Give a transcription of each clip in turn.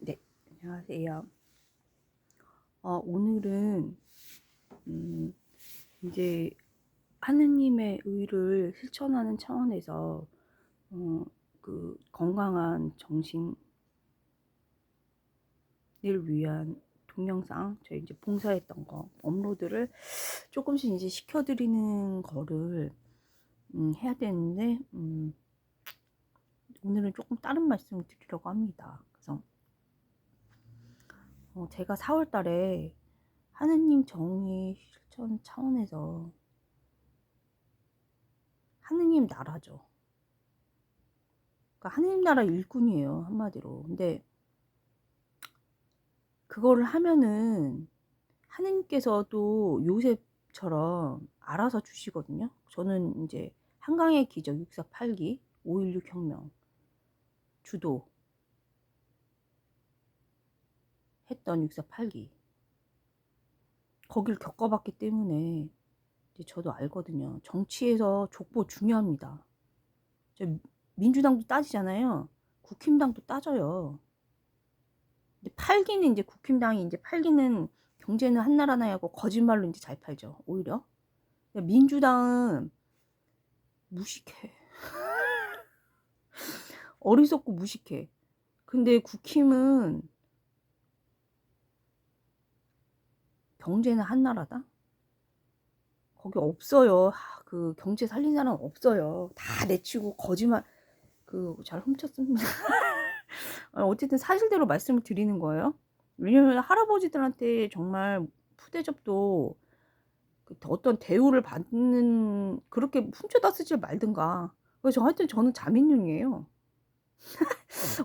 네, 안녕하세요. 오늘은 이제 하느님의 의를 실천하는 차원에서 그 건강한 정신을 위한 동영상, 저희 이제 봉사했던 거 업로드를 조금씩 이제 시켜드리는 거를 해야 되는데 오늘은 조금 다른 말씀을 드리려고 합니다. 그래서 제가 4월 달에 하느님 정의 실천 차원에서 하느님 나라죠. 그러니까 하느님 나라 일꾼이에요, 한마디로. 근데 그거를 하면은 하느님께서도 요셉처럼 알아서 주시거든요. 저는 이제 한강의 기적 648기 5.16 혁명 주도 했던 648기 거길 겪어봤기 때문에 이제 저도 알거든요. 정치에서 족보 중요합니다. 민주당도 따지잖아요. 국힘당도 따져요. 근데 팔기는 이제 국힘당이 이제 팔기는 경제는 한나라나 하고 거짓말로 이제 잘 팔죠. 오히려 민주당은 무식해. 어리석고 무식해. 근데 국힘은 경제는 한나라다. 거기 없어요. 그 경제 살린 사람 없어요. 다 내치고 거짓말 그 잘 훔쳤습니다. 어쨌든 사실대로 말씀을 드리는 거예요. 왜냐면 할아버지들한테 정말 푸대접도 어떤 대우를 받는 그렇게 훔쳐다 쓰지 말든가. 그래서 하여튼 저는 자민윤이에요.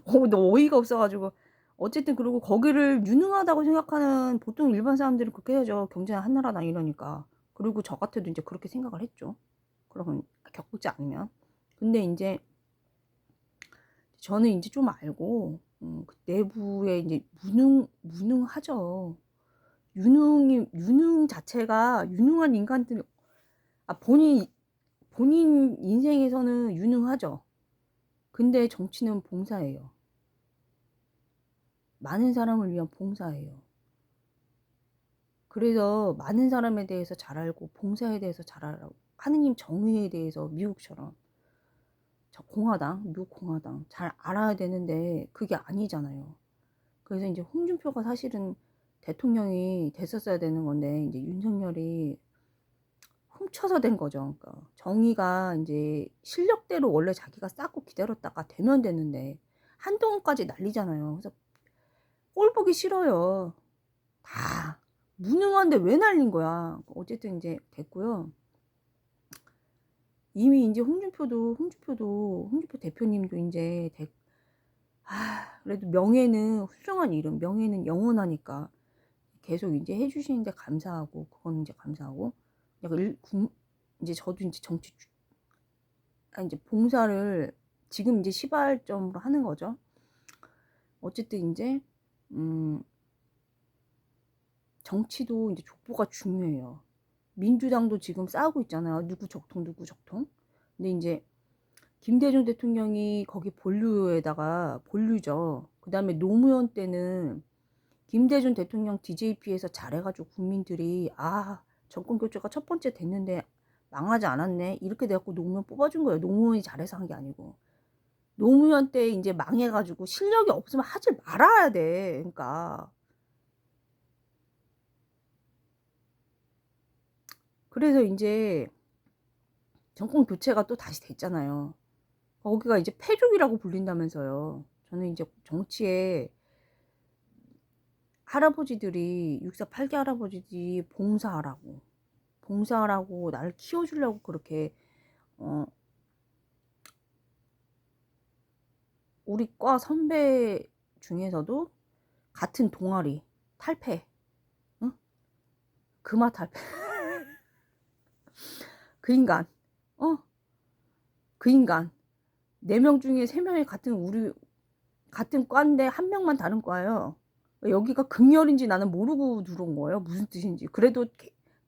너무 어이가 없어가지고 어쨌든 그리고 거기를 유능하다고 생각하는 보통 일반 사람들은 그렇게 해야죠. 경제는 한나라당 이러니까. 그리고 저 같아도 이제 그렇게 생각을 했죠. 그러면 겪지 않으면. 근데 이제 저는 이제 좀 알고 그 내부에 이제 무능하죠. 유능 자체가 유능한 인간들 본인 인생에서는 유능하죠. 근데 정치는 봉사예요. 많은 사람을 위한 봉사예요. 그래서 많은 사람에 대해서 잘 알고 봉사에 대해서 잘 알고 하느님 정의에 대해서 미국처럼 미국 공화당 잘 알아야 되는데 그게 아니잖아요. 그래서 이제 홍준표가 사실은 대통령이 됐었어야 되는 건데 이제 윤석열이 훔쳐서 된 거죠. 그러니까 정의가 이제 실력대로 원래 자기가 쌓고 기다렸다가 되면 되는데 한동훈까지 난리잖아요. 그래서 꼴 보기 싫어요. 다 무능한데 왜 날린 거야. 어쨌든 이제 됐고요. 이미 이제 홍준표 대표님도 이제 그래도 명예는 훌륭한 이름, 명예는 영원하니까 계속 이제 해주시는데 감사하고 그건 이제 감사하고 이제 저도 이제 이제 봉사를 지금 이제 시발점으로 하는 거죠. 어쨌든 이제 정치도 이제 족보가 중요해요. 민주당도 지금 싸우고 있잖아요. 누구 적통. 근데 이제 김대중 대통령이 거기 본류죠. 그 다음에 노무현 때는 김대중 대통령 DJP에서 잘해가지고 국민들이 정권 교체가 첫 번째 됐는데 망하지 않았네 이렇게 돼갖고 노무현 뽑아준 거예요. 노무현이 잘해서 한 게 아니고 노무현 때 이제 망해가지고 실력이 없으면 하지 말아야 돼. 그러니까 그래서 이제 정권 교체가 또 다시 됐잖아요. 거기가 이제 패족이라고 불린다면서요. 저는 이제 정치에 할아버지들이 648기 할아버지들이 봉사하라고 나를 키워주려고 그렇게 우리 과 선배 중에서도 같은 동아리 탈패, 응? 금화 탈패. 그 인간, 그 인간 4명 중에 3명이 같은 과인데 1명만 다른 과예요. 여기가 극렬인지 나는 모르고 들어온 거예요. 무슨 뜻인지. 그래도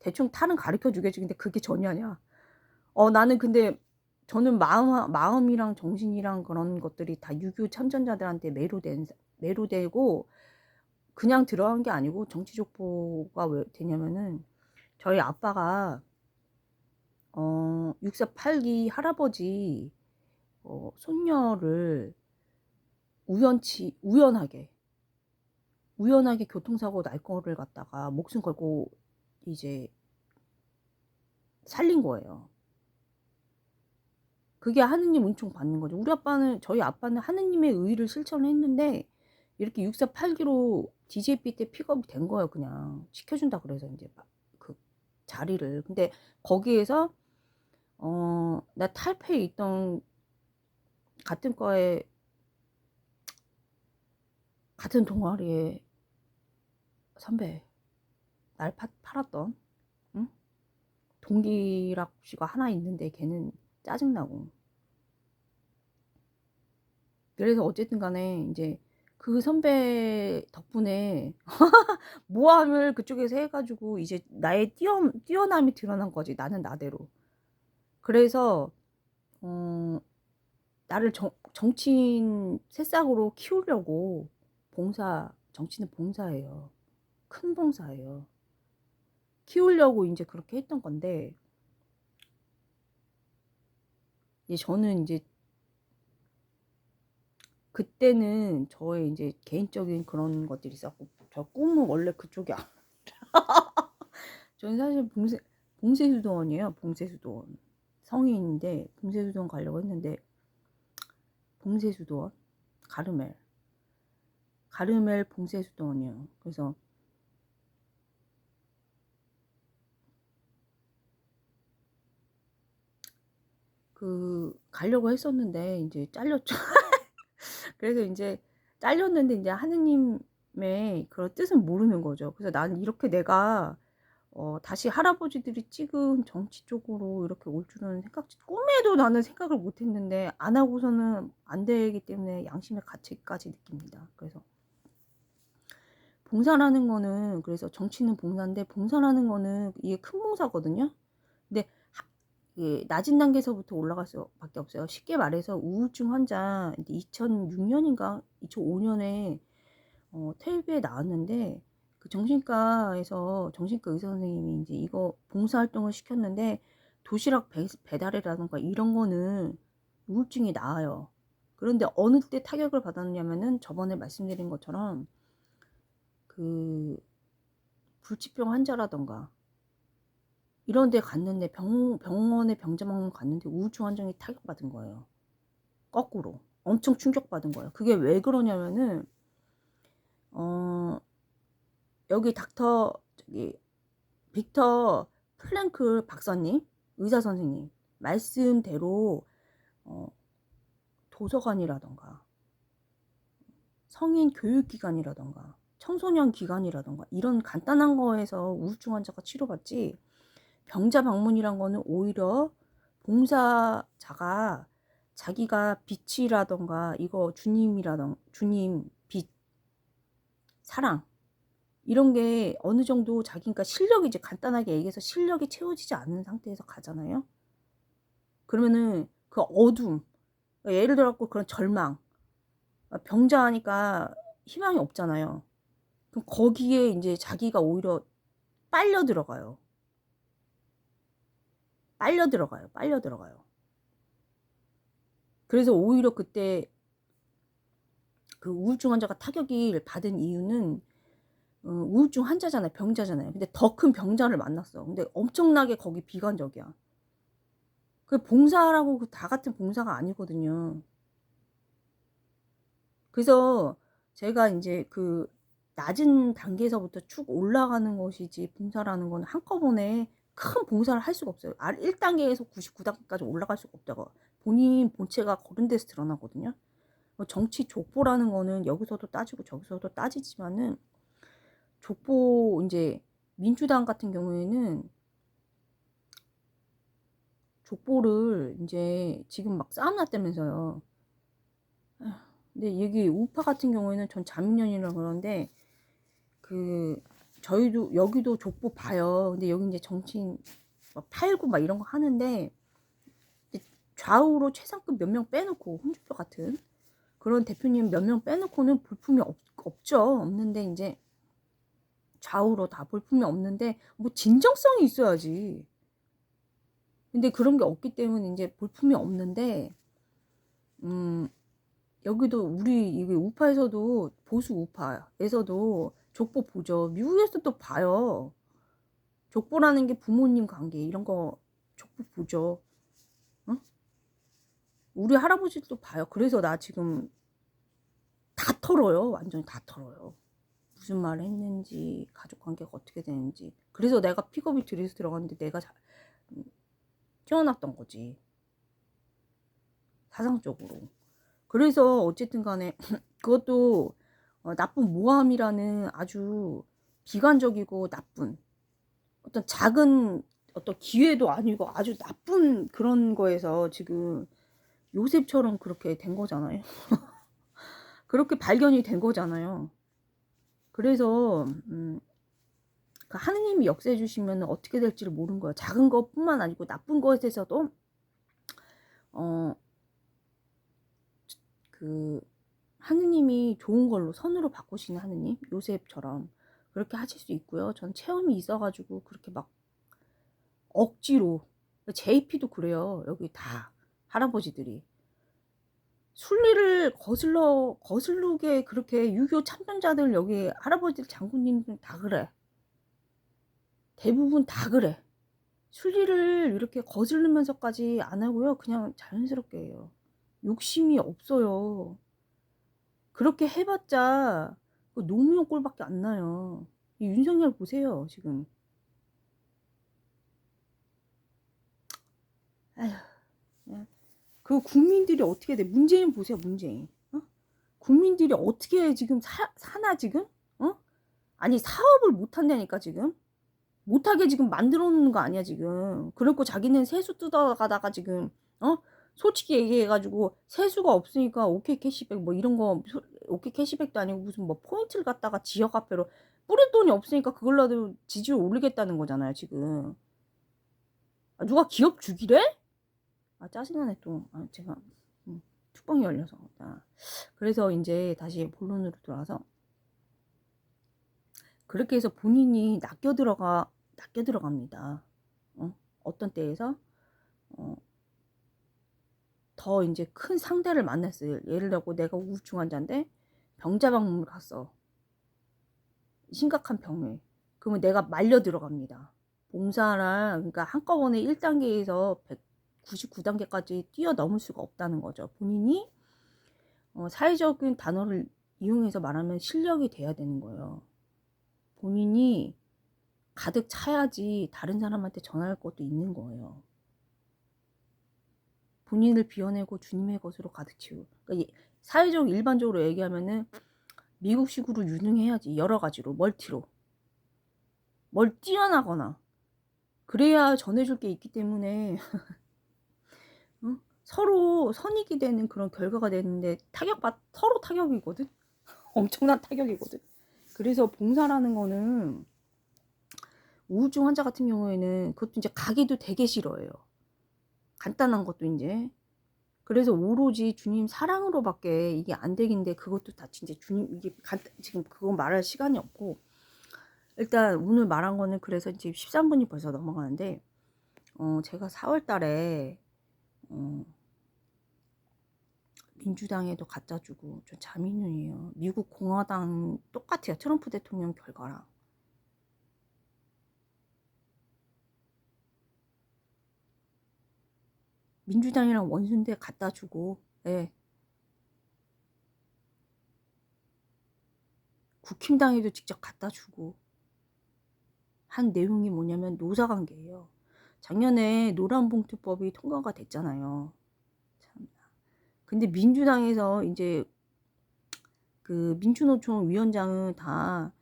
대충 탈은 가르쳐 주겠지. 근데 그게 전혀냐. 나는 근데 저는 마음이랑 정신이랑 그런 것들이 다 6.25 참전자들한테 매료된 매료되고 그냥 들어간 게 아니고 정치 족보가 왜 되냐면은 저희 아빠가 64, 8기 할아버지 손녀를 우연하게 교통사고 날 거를 갖다가 목숨 걸고 이제 살린 거예요. 그게 하느님 은총 받는 거죠. 저희 아빠는 하느님의 의를 실천했는데 이렇게 64, 8기로 DJP 때 픽업이 된 거예요. 그냥 시켜준다 그래서 이제 그 자리를. 근데 거기에서 나 탈패에 있던 같은 과에 같은 동아리에 선배 날 팔았던 응? 동기랍시가 하나 있는데 걔는 짜증나고. 그래서 어쨌든 간에 이제 그 선배 덕분에 모함을 그쪽에서 해가지고 이제 나의 뛰어남이 드러난 거지. 나는 나대로. 그래서 나를 정치인 새싹으로 키우려고 정치는 봉사예요. 큰 봉사예요. 키우려고 이제 그렇게 했던 건데 이제 저는 이제 그때는 저의 이제 개인적인 그런 것들이 있었고 저 꿈은 원래 그쪽이 저는 사실 봉쇄수도원이에요. 봉쇄수도원 성인인데 봉쇄수도원 가려고 했는데 봉쇄수도원 가르멜 봉쇄수도원이에요. 그래서 가려고 했었는데 이제 잘렸죠. 그래서 이제 잘렸는데 이제 하느님의 그런 뜻은 모르는 거죠. 그래서 나는 이렇게 내가 다시 할아버지들이 찍은 정치 쪽으로 이렇게 올 줄은 꿈에도 나는 생각을 못 했는데 안 하고서는 안 되기 때문에 양심의 가책까지 느낍니다. 그래서 봉사라는 거는 그래서 정치는 봉사인데 봉사라는 거는 이게 큰 봉사거든요. 근데 낮은 단계에서부터 올라갈 수밖에 없어요. 쉽게 말해서 우울증 환자 2006년인가 2005년에 텔레비에 나왔는데 그 정신과에서 정신과 의사 선생님이 이제 이거 봉사활동을 시켰는데 도시락 배달이라던가 이런 거는 우울증이 나아요. 그런데 어느 때 타격을 받았냐면은 저번에 말씀드린 것처럼 그 불치병 환자라던가 이런 데 갔는데 병원에 병자망원 갔는데 우울증 환자이 타격받은 거예요. 거꾸로. 엄청 충격받은 거예요. 그게 왜 그러냐면은 여기 빅터 플랭클 박사님, 의사 선생님 말씀대로 도서관이라던가 성인 교육기관이라던가 청소년 기관이라던가 이런 간단한 거에서 우울증 환자가 치료받지 병자 방문이란 거는 오히려 봉사자가 자기가 빛이라던가 이거 주님 빛 사랑 이런 게 어느 정도 자기가 실력이 이제 간단하게 얘기해서 실력이 채워지지 않는 상태에서 가잖아요. 그러면은 그 어둠 예를 들어 그런 절망 병자하니까 희망이 없잖아요. 그럼 거기에 이제 자기가 오히려 빨려 들어가요. 그래서 오히려 그때 그 우울증 환자가 타격을 받은 이유는 우울증 환자잖아요. 병자잖아요. 근데 더 큰 병자를 만났어. 근데 엄청나게 거기 비관적이야. 그 봉사라고 다 같은 봉사가 아니거든요. 그래서 제가 이제 그 낮은 단계에서부터 쭉 올라가는 것이지 봉사라는 건 한꺼번에 큰 봉사를 할 수가 없어요. 1단계에서 99단계까지 올라갈 수가 없다고. 본인 본체가 그런 데서 드러나거든요. 정치 족보라는 거는 여기서도 따지고 저기서도 따지지만은 족보 이제 민주당 같은 경우에는 족보를 이제 지금 막 싸움 났다면서요. 근데 여기 우파 같은 경우에는 전 자민련이라 그러는데 저희도 여기도 족보 봐요. 근데 여기 이제 정치인 막 팔고 막 이런 거 하는데 좌우로 최상급 몇 명 빼놓고 홍준표 같은 그런 대표님 몇 명 빼놓고는 볼품이 없죠. 없는데 이제 좌우로 다 볼품이 없는데 뭐 진정성이 있어야지. 근데 그런 게 없기 때문에 이제 볼품이 없는데 여기도 우리 이게 우파에서도 보수 우파에서도 족보 보죠. 미국에서도 봐요. 족보라는 게 부모님 관계 이런 거 족보 보죠. 응? 우리 할아버지도 봐요. 그래서 나 지금 다 털어요. 완전히 다 털어요. 무슨 말을 했는지 가족 관계가 어떻게 되는지. 그래서 내가 픽업이 들여서 들어갔는데 내가 태어났던 거지. 사상적으로. 그래서 어쨌든 간에 그것도 나쁜 모함이라는 아주 비관적이고 나쁜 어떤 작은 어떤 기회도 아니고 아주 나쁜 그런 거에서 지금 요셉처럼 그렇게 된 거잖아요. 그렇게 발견이 된 거잖아요. 그래서 그 하느님이 역사해 주시면 어떻게 될지를 모르는 거예요. 작은 것뿐만 아니고 나쁜 것에서도 그 하느님이 좋은 걸로 선으로 바꾸시는 하느님, 요셉처럼 그렇게 하실 수 있고요. 전 체험이 있어가지고 그렇게 막 억지로, JP도 그래요. 여기 다 할아버지들이 순리를 거슬르게 그렇게 유교 참전자들, 여기 할아버지들 장군님들 다 그래. 대부분 다 그래. 순리를 이렇게 거슬르면서까지 안 하고요. 그냥 자연스럽게 해요. 욕심이 없어요. 그렇게 해봤자 노무현 꼴밖에 안 나요. 이 윤석열 보세요 지금. 아휴, 그 국민들이 어떻게 돼? 문재인 보세요, 문재인. 국민들이 어떻게 지금 사나 지금? 아니 사업을 못 한다니까 지금. 못하게 지금 만들어 놓는 거 아니야 지금. 그렇고 자기는 세수 뜯어가다가 지금 솔직히 얘기해가지고 세수가 없으니까 오케이 캐시백 뭐 이런 거, 오케이 캐시백도 아니고 무슨 뭐 포인트를 갖다가 지역 화폐로 뿌릴 돈이 없으니까 그걸로도 지지율 올리겠다는 거잖아요 지금. 누가 기업 죽이래? 짜증나네 또. 제가 툭방이 열려서. 그래서 이제 다시 본론으로 돌아와서 그렇게 해서 본인이 낚여 들어갑니다. 어떤 때에서 더 이제 큰 상대를 만났어요. 예를 들어 내가 우울증 환자인데 병자 방문을 갔어. 심각한 병에. 그러면 내가 말려 들어갑니다. 봉사랑 그러니까 한꺼번에 1단계에서 199단계까지 뛰어넘을 수가 없다는 거죠. 본인이 사회적인 단어를 이용해서 말하면 실력이 돼야 되는 거예요. 본인이 가득 차야지 다른 사람한테 전할 것도 있는 거예요. 본인을 비워내고 주님의 것으로 가득 채우고. 그러니까 사회적 일반적으로 얘기하면은 미국식으로 유능해야지. 여러 가지로 멀티로 뭘 뛰어나거나 그래야 전해줄 게 있기 때문에 서로 선익이 되는 그런 결과가 되는데 서로 타격이거든. 엄청난 타격이거든. 그래서 봉사라는 거는 우울증 환자 같은 경우에는 그것도 이제 가기도 되게 싫어해요. 간단한 것도 이제. 그래서 오로지 주님 사랑으로밖에 이게 안 되긴데 그것도 다 진짜 주님 이게 지금 그거 말할 시간이 없고, 일단 오늘 말한 거는 그래서 지금 13분이 벌써 넘어가는데 제가 4월 달에 민주당에도 갖다 주고 좀 자민련이에요. 미국 공화당 똑같아요. 트럼프 대통령 결과랑. 민주당이랑 원수인데 갖다 주고, 예. 국힘당에도 직접 갖다 주고 한 내용이 뭐냐면 노사관계예요. 작년에 노란봉투법이 통과가 됐잖아요. 참. 근데 민주당에서 이제 그 민주노총 위원장은 다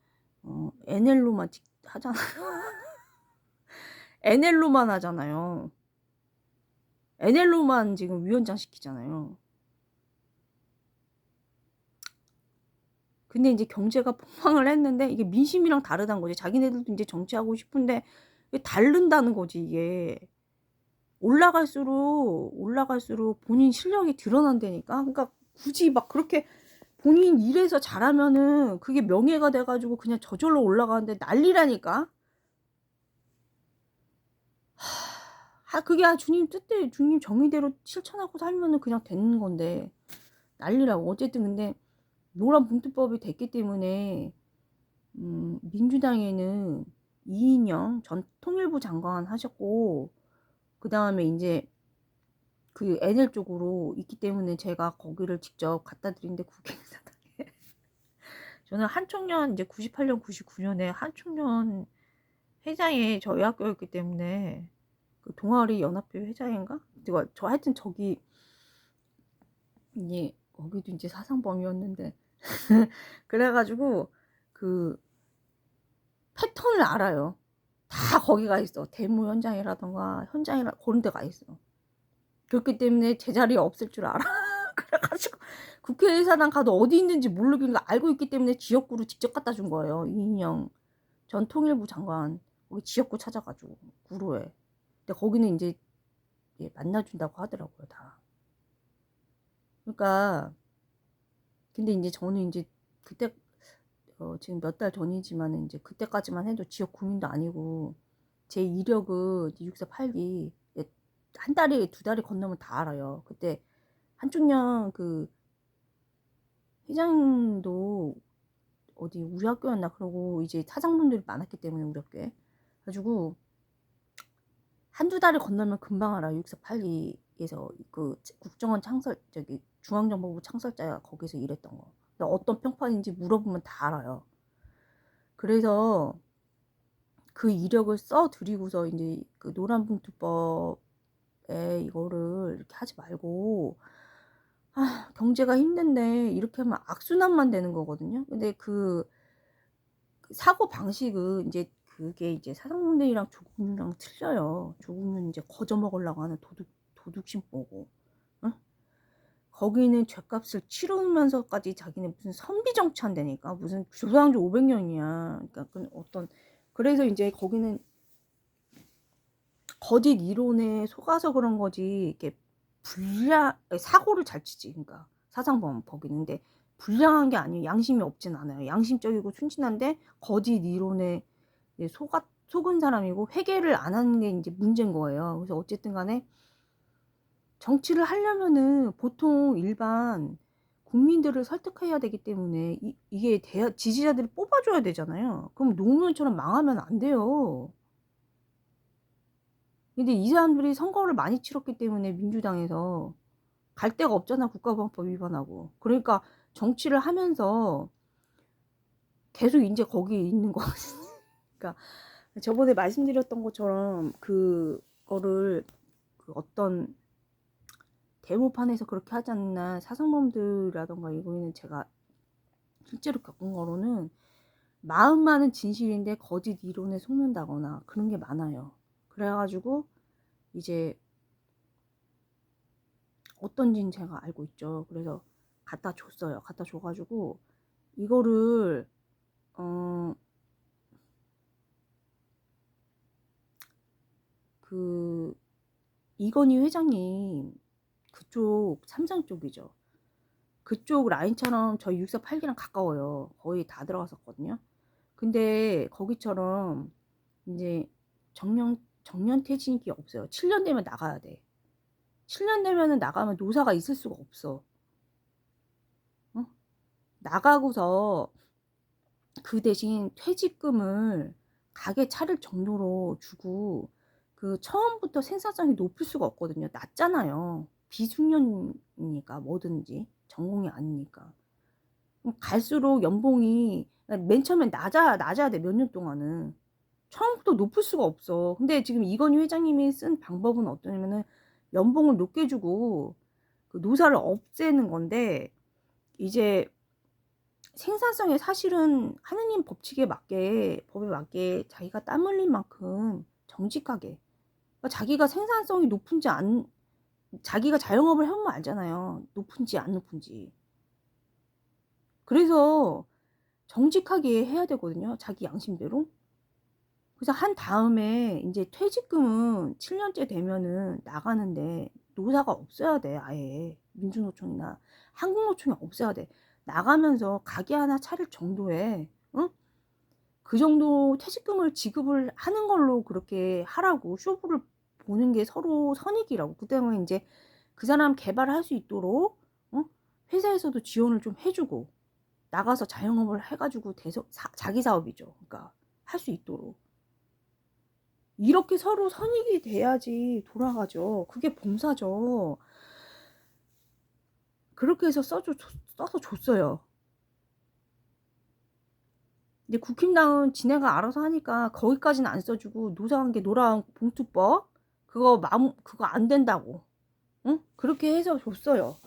NL로만 하잖아요. NL로만 하잖아요. NL로만 지금 위원장 시키잖아요. 근데 이제 경제가 폭망을 했는데 이게 민심이랑 다르다는 거지. 자기네들도 이제 정치하고 싶은데 다른다는 거지 이게. 올라갈수록 본인 실력이 드러난다니까. 그러니까 굳이 막 그렇게 본인 일해서 잘하면은 그게 명예가 돼가지고 그냥 저절로 올라가는데 난리라니까. 그게 주님 뜻대로 주님 정의대로 실천하고 살면은 그냥 되는 건데 난리라고. 어쨌든 근데 노란봉투법이 됐기 때문에 민주당에는 이인영 전 통일부 장관 하셨고, 그 다음에 이제 그 NL 쪽으로 있기 때문에 제가 거기를 직접 갖다 드린데 국회의사당에 저는 한총련 이제 98년 99년에 한총련 회장에 저희 학교였기 때문에 그 동아리 연합회 회장인가? 저 하여튼 저기 이제 거기도 이제 사상범이었는데 그래가지고 그 패턴을 알아요. 다 거기가 있어. 데모 현장이라던가 현장이라 그런 데가 있어. 그렇기 때문에 제자리에 없을 줄 알아. 그래가지고 국회의사당 가도 어디 있는지 모르긴 알고 있기 때문에 지역구로 직접 갖다 준 거예요. 이인영 전 통일부 장관 거기 지역구 찾아가지고 구로에. 근데 거기는 이제 만나준다고 하더라고요 다. 그러니까 근데 이제 저는 이제 그때 지금 몇 달 전이지만 이제 그때까지만 해도 지역 구민도 아니고 제 이력은 6482 한 달이 두 달이 건너면 다 알아요. 그때 한쪽년 그 회장도 어디 우리 학교였나 그러고 이제 사장분들이 많았기 때문에 우리 학교에 가지고 한두 달이 건너면 금방 알아. 6482에서 그 국정원 창설 저기 중앙정보부 창설자가 거기서 일했던 거. 어떤 평판인지 물어보면 다 알아요. 그래서 그 이력을 써 드리고서 이제 그 노란봉투법에 이거를 이렇게 하지 말고 경제가 힘든데 이렇게 하면 악순환만 되는 거거든요. 근데 그 사고 방식은 이제 그게 이제 사상문대이랑 조국이랑 틀려요. 조국은 이제 거저 먹으려고 하는 도둑심보고, 응? 거기는 죗값을 치르면서까지 자기는 무슨 선비 정치한다니까. 무슨 조상조 500년이야. 그러니까 그래서 이제 거기는 거짓 이론에 속아서 그런 거지. 이렇게 사고를 잘 치지. 그러니까 사상범 거기는데 불량한 게 아니에요. 양심이 없진 않아요. 양심적이고 순진한데 거짓 이론에 속은 사람이고 회개를 안 하는 게 이제 문제인 거예요. 그래서 어쨌든 간에 정치를 하려면은 보통 일반 국민들을 설득해야 되기 때문에 이게 지지자들이 뽑아줘야 되잖아요. 그럼 노무현처럼 망하면 안 돼요. 근데 이 사람들이 선거를 많이 치렀기 때문에 민주당에서 갈 데가 없잖아. 국가보안법 위반하고. 그러니까 정치를 하면서 계속 이제 거기에 있는 거거든요. 그러니까 저번에 말씀드렸던 것처럼 그거를 그 어떤 데모판에서 그렇게 하지 않나. 사상범들이라던가 이거는 제가 실제로 겪은 거로는 마음만은 진실인데 거짓 이론에 속는다거나 그런 게 많아요. 그래가지고 이제 어떤지는 제가 알고 있죠. 그래서 갖다 줬어요. 갖다 줘가지고 이거를 그 이건희 회장님 그쪽 삼성 쪽이죠. 그쪽 라인처럼 저희 6482랑 가까워요. 거의 다 들어갔었거든요. 근데 거기처럼 이제 정년 퇴직이 없어요. 7년 되면 나가야 돼. 7년 되면은 나가면 노사가 있을 수가 없어. 어? 나가고서 그 대신 퇴직금을 가게 차릴 정도로 주고 그 처음부터 생산성이 높을 수가 없거든요. 낮잖아요. 비숙련이니까 뭐든지 전공이 아니니까. 갈수록 연봉이 맨 처음엔 낮아야 돼. 몇 년 동안은. 처음부터 높을 수가 없어. 근데 지금 이건희 회장님이 쓴 방법은 어떠냐면은 연봉을 높게 주고 그 노사를 없애는 건데 이제 생산성에 사실은 하느님 법에 맞게 자기가 땀 흘린 만큼 정직하게 그러니까 자기가 생산성이 높은지 자기가 자영업을 해보면 알잖아요. 높은지 안 높은지. 그래서 정직하게 해야 되거든요. 자기 양심대로. 그래서 한 다음에 이제 퇴직금은 7년째 되면은 나가는데 노사가 없어야 돼. 아예 민주노총이나 한국노총이 없애야 돼. 나가면서 가게 하나 차릴 정도에, 응? 그 정도 퇴직금을 지급을 하는 걸로 그렇게 하라고, 쇼부를 보는 게 서로 선익이라고. 그 때문에 이제 그 사람 개발할 수 있도록, 회사에서도 지원을 좀 해주고, 나가서 자영업을 해가지고 자기 사업이죠. 그러니까 할 수 있도록. 이렇게 서로 선익이 돼야지 돌아가죠. 그게 봉사죠. 그렇게 해서 써서 줬어요. 근데 국힘당은 지네가 알아서 하니까 거기까지는 안 써주고, 노사관계 노란 봉투법 그거 안 된다고, 응? 그렇게 해서 줬어요.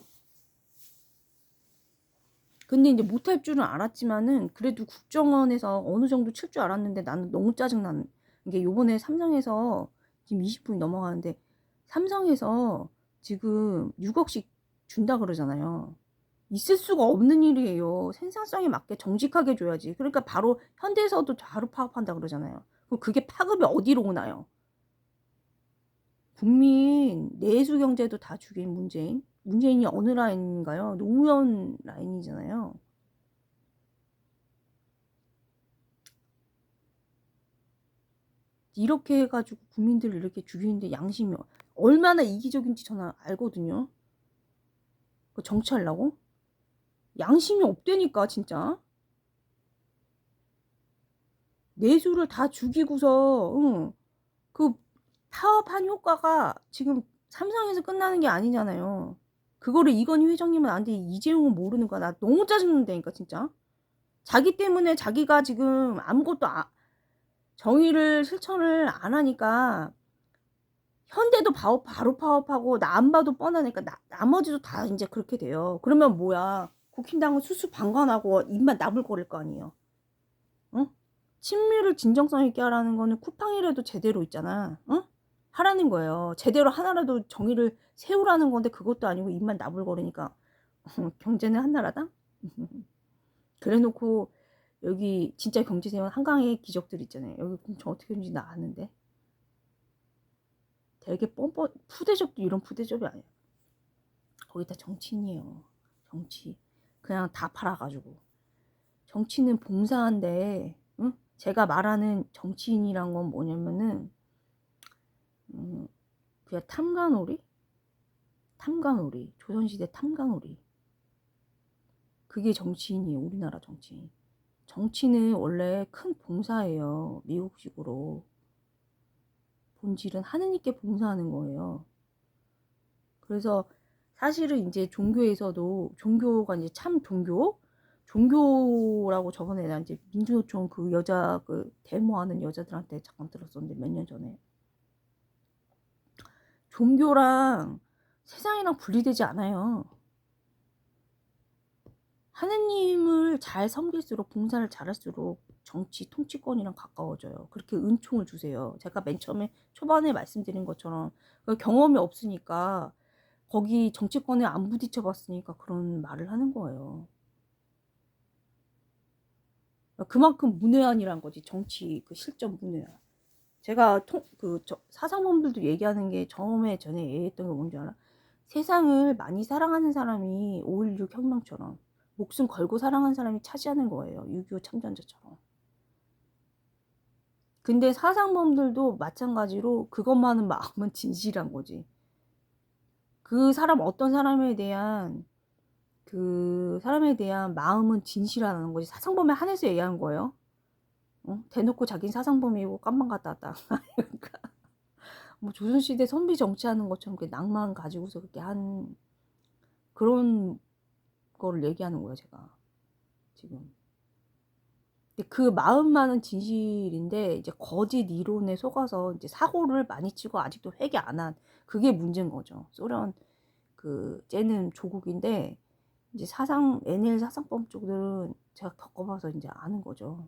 근데 이제 못할 줄은 알았지만은 그래도 국정원에서 어느 정도 칠 줄 알았는데, 나는 너무 짜증나는 게, 요번에 삼성에서 지금 20분이 넘어가는데, 삼성에서 지금 6억씩 준다 그러잖아요. 있을 수가 없는 일이에요. 생산성에 맞게 정직하게 줘야지. 그러니까 바로 현대에서도 바로 파업한다 그러잖아요. 그럼 그게 파급이 어디로 오나요? 국민 내수 경제도 다 죽인 문재인. 문재인이 어느 라인인가요? 노무현 라인이잖아요. 이렇게 해가지고 국민들을 이렇게 죽이는데 양심이 얼마나 이기적인지 저는 알거든요. 그 정치하려고? 양심이 없다니까 진짜. 내수를 다 죽이고서, 응, 그 파업한 효과가 지금 삼성에서 끝나는 게 아니잖아요. 그거를 이건희 회장님은 안 돼, 이재용은 모르는 거야. 나 너무 짜증난다니까 진짜. 자기 때문에 자기가 지금 아무것도 정의를 실천을 안 하니까, 현대도 바로 파업하고, 나 안 봐도 뻔하니까 나머지도 다 이제 그렇게 돼요. 그러면 뭐야, 국힘당은 수수방관하고 입만 나불거릴 거 아니에요. 응? 친미를 진정성 있게 하라는 거는 쿠팡이라도 제대로 있잖아. 응? 하라는 거예요. 제대로 하나라도 정의를 세우라는 건데, 그것도 아니고 입만 나불거리니까 경제는 한나라당? 그래 놓고 여기 진짜 경제세원 한강의 기적들 있잖아요. 여기 공천 어떻게 되는지 나 아는데. 되게 뻔뻔, 푸대접도 이런 푸대접이 아니야. 거기 다 정치인이에요. 정치. 그냥 다 팔아가지고. 정치는 봉사한데, 응? 제가 말하는 정치인이란 건 뭐냐면은, 그냥 탐관오리? 탐관오리. 조선시대 탐관오리. 그게 정치인이에요. 우리나라 정치인. 정치는 원래 큰 봉사예요. 미국식으로. 본질은 하느님께 봉사하는 거예요. 그래서 사실은 이제 종교에서도, 종교가 이제 참 종교라고 저번에 나 이제 민주노총 그 여자 그 데모하는 여자들한테 잠깐 들었었는데, 몇 년 전에. 종교랑 세상이랑 분리되지 않아요. 하느님을 잘 섬길수록, 봉사를 잘할수록 정치 통치권이랑 가까워져요. 그렇게 은총을 주세요. 제가 맨 처음에 초반에 말씀드린 것처럼 경험이 없으니까, 거기 정치권에 안 부딪혀 봤으니까 그런 말을 하는 거예요. 그만큼 문외한이란 거지. 정치 그 실전 문외한. 제가 사상범들도 얘기하는 게, 전에 얘기했던 게 뭔지 알아? 세상을 많이 사랑하는 사람이 5.16 혁명처럼 목숨 걸고 사랑하는 사람이 차지하는 거예요. 6.25 참전자처럼. 근데 사상범들도 마찬가지로 그것만은 마음은 진실한 거지. 그 사람, 어떤 사람에 대한 마음은 진실하다는 거지. 사상범에 한해서 얘기한 거예요. 대놓고 자기는 사상범이고 깜방 갔다 왔다. 그러니까 뭐 조선시대 선비 정치하는 것처럼 그 낭만 가지고서 그렇게 한 그런 거를 얘기하는 거예요, 제가 지금. 근데 그 마음만은 진실인데, 이제 거짓 이론에 속아서 이제 사고를 많이 치고 아직도 회개 안 한, 그게 문제인 거죠. 소련 쟤는 조국인데, 이제 NL 사상법 쪽들은 제가 겪어봐서 이제 아는 거죠.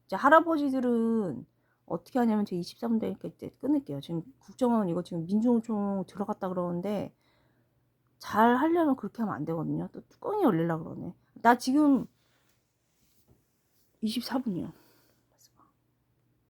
이제 할아버지들은 어떻게 하냐면, 제 23분 되니까 이제 끊을게요. 지금 국정원 이거 지금 민주노총 들어갔다 그러는데, 잘 하려면 그렇게 하면 안 되거든요. 또 뚜껑이 열리려고 그러네. 나 지금 24분이요.